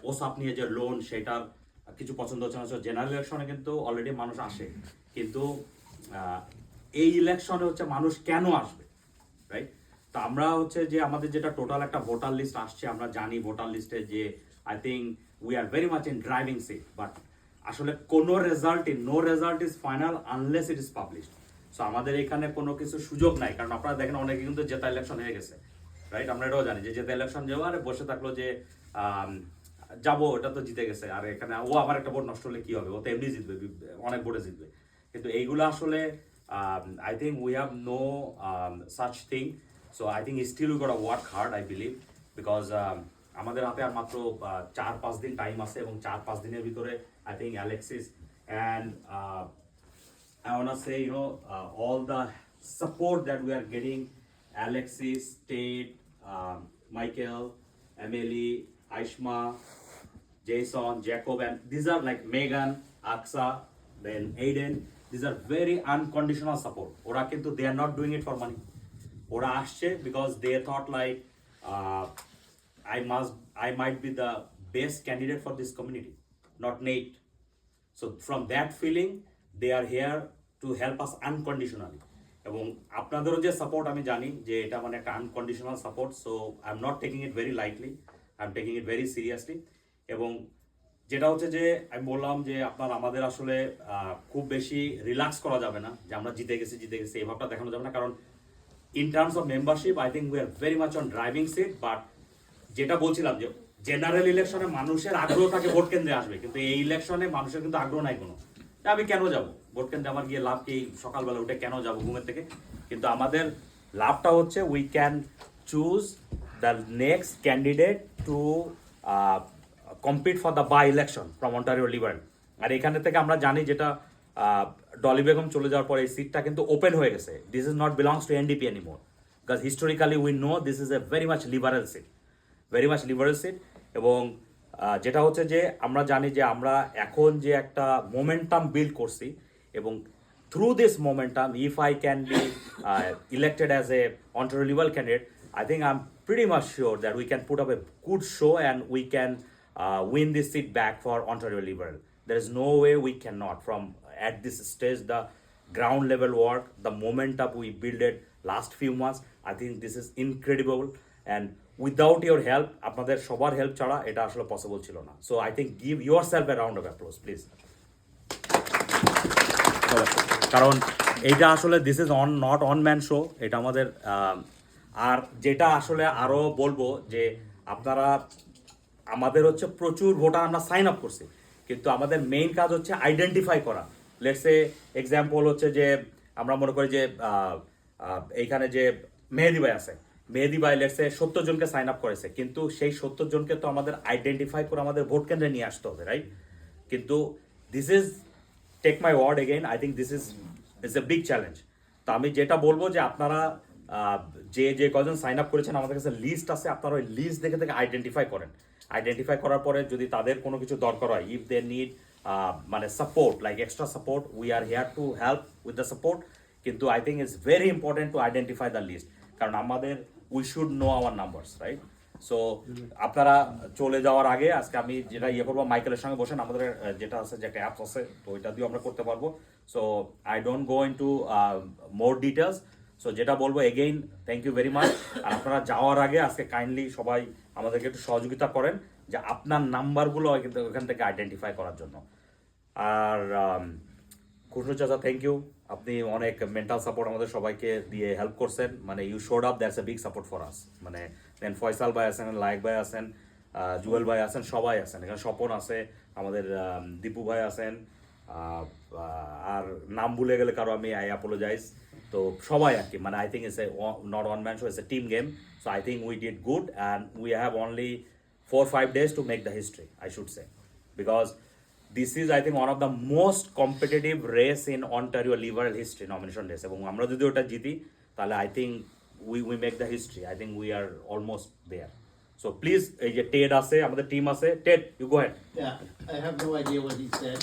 ওসাপ নিয়ে যে লোন সেটার কিছু পছন্দ হচ্ছে না। জেনারেল ইলেকশনে কিন্তু অলরেডি মানুষ আসে, কিন্তু এই ইলেকশনে হচ্ছে মানুষ কেন আসবে, রাইট? তো আমরা হচ্ছে যে আমাদের যেটা টোটাল একটা ভোটার লিস্ট আসছে, আমরা জানি ভোটার লিস্টে যে I think we are very much in driving seat, but আসলে কোনো no result is final unless it is published. So আমাদের এখানে কোনো কিছু সুযোগ নাই, কারণ আপনারা দেখেন অনেকে কিন্তু জেতা ইলেকশন হয়ে গেছে, রাইট? আমরা এটাও জানি যে জেতা ইলেকশন যাবো আর বসে থাকলো যে যাবো, ওটা তো জিতে গেছে, আর এখানে ও আমার একটা ভোট নষ্ট হলে কি হবে, ও তো এমনি জিতবে, অনেক ভোটে জিতবে। কিন্তু এইগুলো আসলে I think we have no such thing. So I think still we gotta work hard, I believe, because আমাদের হাতে আর মাত্র 4-5 দিন টাইম আছে, এবং 4-5 দিনের ভিতরে I think Alexis and I wanna say, all the support that we are getting, Alexis, Tate, Michael, Emily, Aishma, Jason, Jacob, and these are like Megan, Aksa, then Aiden. These are very unconditional support. Ora kintu they are not doing it for money. Ora asche because they thought like I might be the best candidate for this community, not Nate. So from that feeling, they are here to help us unconditionally. এবং আপনাদেরও যে support আমি জানি যে এটা মানে একটা unconditional support, so I am not taking it very lightly, I am taking it very seriously. এবং যেটা হচ্ছে যে আমি বললাম যে আপনার আমাদের আসলে খুব বেশি রিল্যাক্স করা যাবে না যে আমরা জিতে গেছি এই ভাবটা দেখানো যাবে না, কারণ in terms of membership I think we are very much on driving seat. But যেটা বলছিলাম যে জেনারেল ইলেকশনে মানুষের আগ্রহ থাকে ভোট কেন্দ্রে আসবে, কিন্তু এই ইলেকশনে মানুষের কিন্তু আগ্রহ নাই কোনো, আমি কেন যাব ভোট কেন্দ্রে, আমার গিয়ে লাভ কি, সকালবেলা উঠে কেন যাব ঘুমের থেকে। কিন্তু আমাদের লাভটা হচ্ছে we can choose the next candidate to compete for the by-election from Ontario Liberal. আর এখানে থেকে আমরা জানি যেটা ডলি বেগম চলে যাওয়ার পরে এই সিটটা কিন্তু ওপেন হয়ে গেছে। This is not belongs to NDP anymore, because historically we know this is a very much liberal seat. এবং যেটা হচ্ছে যে আমরা জানি যে আমরা এখন যে একটা মোমেন্টাম বিল্ড করছি, এবং through this momentum if I can be elected as a Ontario Liberal candidate, I think I'm pretty much sure that we can put up a good show and we can win this seat back for Ontario Liberal. There is no way we cannot. From at this stage, the ground level work, the momentum we built it last few months, I think this is incredible. And without your help, আপনাদের সবার help ছাড়া এটা আসলে possible ছিল না। So I think give yourself a round of applause, please. কারণ এইটা আসলে this is not on man show, এটা আমাদের আর যেটা আসলে আরও বলবো যে আপনারা আমাদের হচ্ছে প্রচুর ভোটার আমরা সাইন আপ করছি, কিন্তু আমাদের মেইন কাজ হচ্ছে আইডেন্টিফাই করা। লেটসে এক্সাম্পল হচ্ছে যে আমরা মনে করি যে এইখানে যে মেহেদি ভাই লেটসে 70 জনকে সাইন আপ করেছে, কিন্তু সেই 70 জনকে তো আমাদের আইডেন্টিফাই করে আমাদের ভোট কেন্দ্রে নিয়ে আসতে হবে, রাইট? কিন্তু this is take my word again, I think this is a big challenge. তো আমি যেটা বলবো যে আপনারা যে কজন সাইন আপ করেছেন আমাদের কাছে লিস্ট আছে, আপনারা ওই লিস্ট দেখে আইডেন্টিফাই করার পরে যদি তাদের কোনো কিছু দরকার হয়, ইফ দে নিড মানে support like extra support, we are here to help with the support. কিন্তু I think it's very important to identify the list, কারণ আমাদের we should know our numbers, right? So আপনারা চলে যাওয়ার আগে আজকে আমি যেটা করবো, মাইকেলের সঙ্গে বসেন, আমাদের যেটা আছে যে একটা অ্যাপস আছে, তো ওইটা দিয়েও আমরা করতে পারবো। So I don't go into more details. So যেটা বলবো again, thank you very much. আর আপনারা যাওয়ার আগে আজকে কাইন্ডলি সবাই আমাদেরকে একটু সহযোগিতা করেন যে আপনার নাম্বারগুলো ওখান থেকে আইডেন্টিফাই করার জন্য। আর খুশনু চাচা, থ্যাংক ইউ, আপনি অনেক মেন্টাল সাপোর্ট আমাদের সবাইকে দিয়ে হেল্প করছেন, মানে you showed up, that's a big support for us. মানে দেন ফয়সাল ভাই আছেন, লায়েক ভাই আছেন, জুয়েল ভাই আছেন, সবাই আছেন এখানে, স্বপন আছে, আমাদের দীপু ভাই আছেন, আর নাম ভুলে গেলে কারো আমি আই অ্যাপোলোজাইজ। তো সবাই আর কি, মানে I think it's a not one man show, it's a team game. So I think we did good and we have only 4-5 days to make the history, I should say, because this is I think one of the most competitive race in Ontario Liberal history, nomination race. এবং আমরা যদি ওটা জিতি তাহলে I think we make the history. I think we are almost there. So please, এই যে Ted আছে, আমাদের টিম আছে, Ted, you go ahead. Yeah, I have no idea what he said.